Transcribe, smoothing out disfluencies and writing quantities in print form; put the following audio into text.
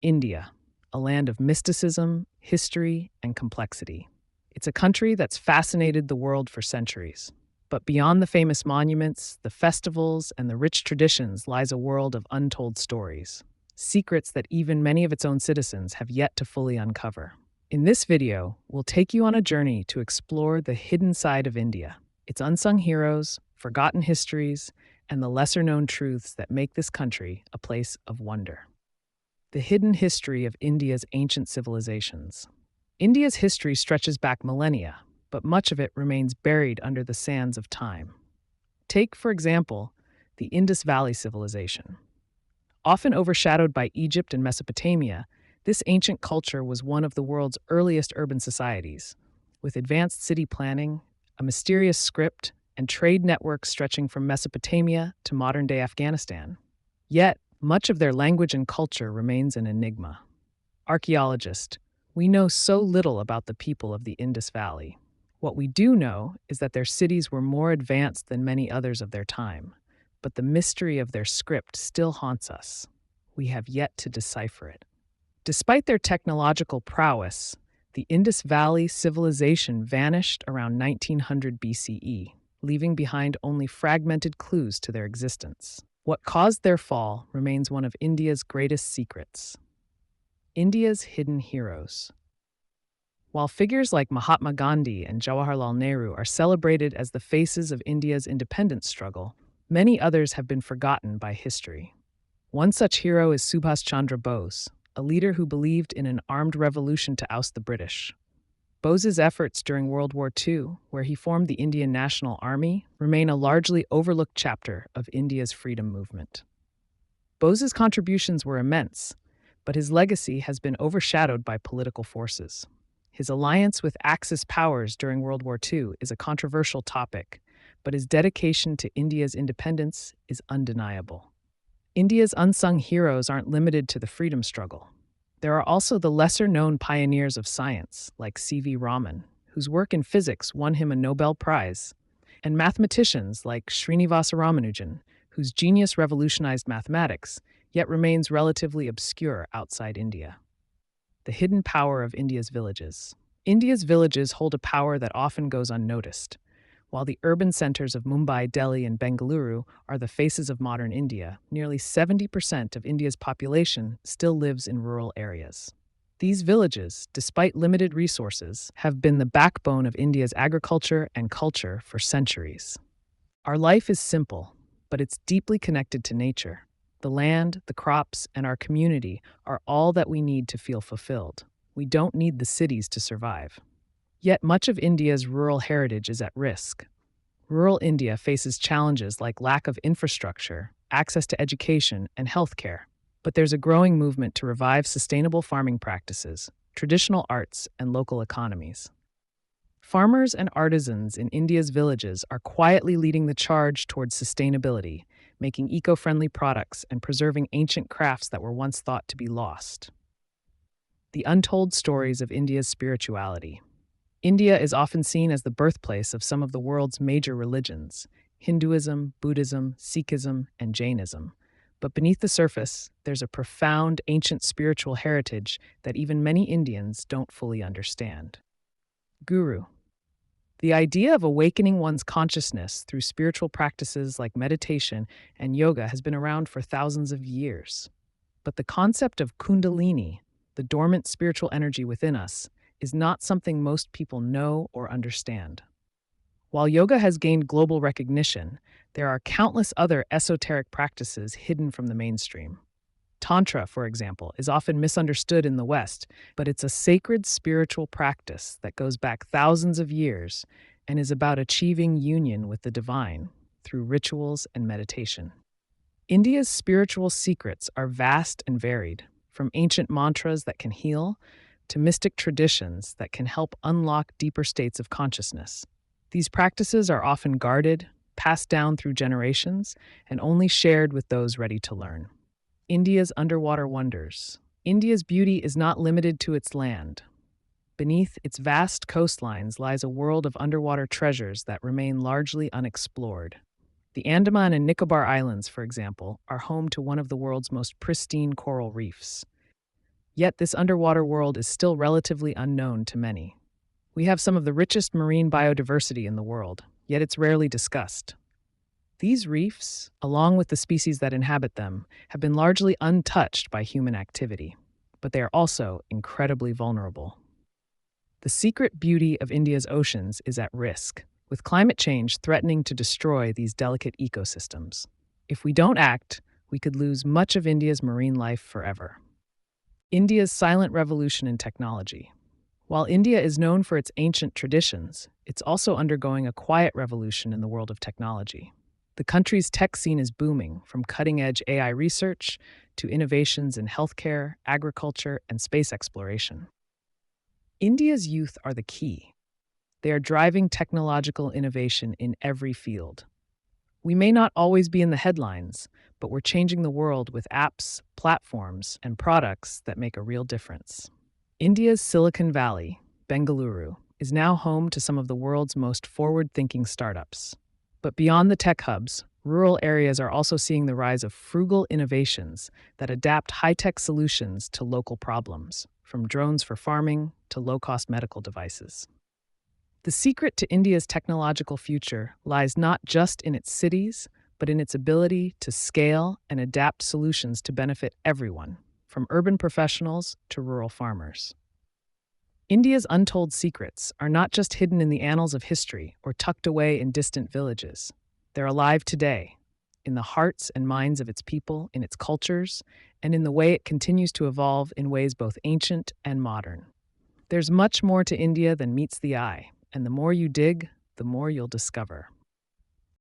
India, a land of mysticism, history, and complexity. It's a country that's fascinated the world for centuries. But beyond the famous monuments, the festivals, and the rich traditions lies a world of untold stories, secrets that even many of its own citizens have yet to fully uncover. In this video, we'll take you on a journey to explore the hidden side of India, its unsung heroes, forgotten histories, and the lesser-known truths that make this country a place of wonder. The hidden history of India's ancient civilizations. India's history stretches back millennia, but much of it remains buried under the sands of time. Take, for example, the Indus Valley civilization. Often overshadowed by Egypt and Mesopotamia, this ancient culture was one of the world's earliest urban societies, with advanced city planning, a mysterious script, and trade networks stretching from Mesopotamia to modern-day Afghanistan. Yet, much of their language and culture remains an enigma. Archaeologist, we know so little about the people of the Indus Valley. What we do know is that their cities were more advanced than many others of their time, but the mystery of their script still haunts us. We have yet to decipher it. Despite their technological prowess, the Indus Valley civilization vanished around 1900 BCE, leaving behind only fragmented clues to their existence. What caused their fall remains one of India's greatest secrets. India's hidden heroes. While figures like Mahatma Gandhi and Jawaharlal Nehru are celebrated as the faces of India's independence struggle, many others have been forgotten by history. One such hero is Subhas Chandra Bose, a leader who believed in an armed revolution to oust the British. Bose's efforts during World War II, where he formed the Indian National Army, remain a largely overlooked chapter of India's freedom movement. Bose's contributions were immense, but his legacy has been overshadowed by political forces. His alliance with Axis powers during World War II is a controversial topic, but his dedication to India's independence is undeniable. India's unsung heroes aren't limited to the freedom struggle. There are also the lesser-known pioneers of science, like C.V. Raman, whose work in physics won him a Nobel Prize, and mathematicians like Srinivasa Ramanujan, whose genius revolutionized mathematics, yet remains relatively obscure outside India. The hidden power of India's villages. India's villages hold a power that often goes unnoticed. While the urban centers of Mumbai, Delhi, and Bengaluru are the faces of modern India, nearly 70% of India's population still lives in rural areas. These villages, despite limited resources, have been the backbone of India's agriculture and culture for centuries. Our life is simple, but it's deeply connected to nature. The land, the crops, and our community are all that we need to feel fulfilled. We don't need the cities to survive. Yet much of India's rural heritage is at risk. Rural India faces challenges like lack of infrastructure, access to education, and healthcare. But there's a growing movement to revive sustainable farming practices, traditional arts, and local economies. Farmers and artisans in India's villages are quietly leading the charge towards sustainability, making eco-friendly products and preserving ancient crafts that were once thought to be lost. The untold stories of India's spirituality. India is often seen as the birthplace of some of the world's major religions: Hinduism, Buddhism, Sikhism, and Jainism. But beneath the surface, there's a profound ancient spiritual heritage that even many Indians don't fully understand. Guru. The idea of awakening one's consciousness through spiritual practices like meditation and yoga has been around for thousands of years. But the concept of Kundalini, the dormant spiritual energy within us, is not something most people know or understand. While yoga has gained global recognition, there are countless other esoteric practices hidden from the mainstream. Tantra, for example, is often misunderstood in the West, but it's a sacred spiritual practice that goes back thousands of years and is about achieving union with the divine through rituals and meditation. India's spiritual secrets are vast and varied, from ancient mantras that can heal to mystic traditions that can help unlock deeper states of consciousness. These practices are often guarded, passed down through generations, and only shared with those ready to learn. India's underwater wonders. India's beauty is not limited to its land. Beneath its vast coastlines lies a world of underwater treasures that remain largely unexplored. The Andaman and Nicobar Islands, for example, are home to one of the world's most pristine coral reefs. Yet this underwater world is still relatively unknown to many. We have some of the richest marine biodiversity in the world, yet it's rarely discussed. These reefs, along with the species that inhabit them, have been largely untouched by human activity, but they are also incredibly vulnerable. The secret beauty of India's oceans is at risk, with climate change threatening to destroy these delicate ecosystems. If we don't act, we could lose much of India's marine life forever. India's silent revolution in technology. While India is known for its ancient traditions, it's also undergoing a quiet revolution in the world of technology. The country's tech scene is booming, from cutting-edge AI research to innovations in healthcare, agriculture, and space exploration. India's youth are the key. They are driving technological innovation in every field. We may not always be in the headlines, but we're changing the world with apps, platforms, and products that make a real difference. India's Silicon Valley, Bengaluru, is now home to some of the world's most forward-thinking startups. But beyond the tech hubs, rural areas are also seeing the rise of frugal innovations that adapt high-tech solutions to local problems, from drones for farming to low-cost medical devices. The secret to India's technological future lies not just in its cities, but in its ability to scale and adapt solutions to benefit everyone, from urban professionals to rural farmers. India's untold secrets are not just hidden in the annals of history or tucked away in distant villages. They're alive today, in the hearts and minds of its people, in its cultures, and in the way it continues to evolve in ways both ancient and modern. There's much more to India than meets the eye, and the more you dig, the more you'll discover.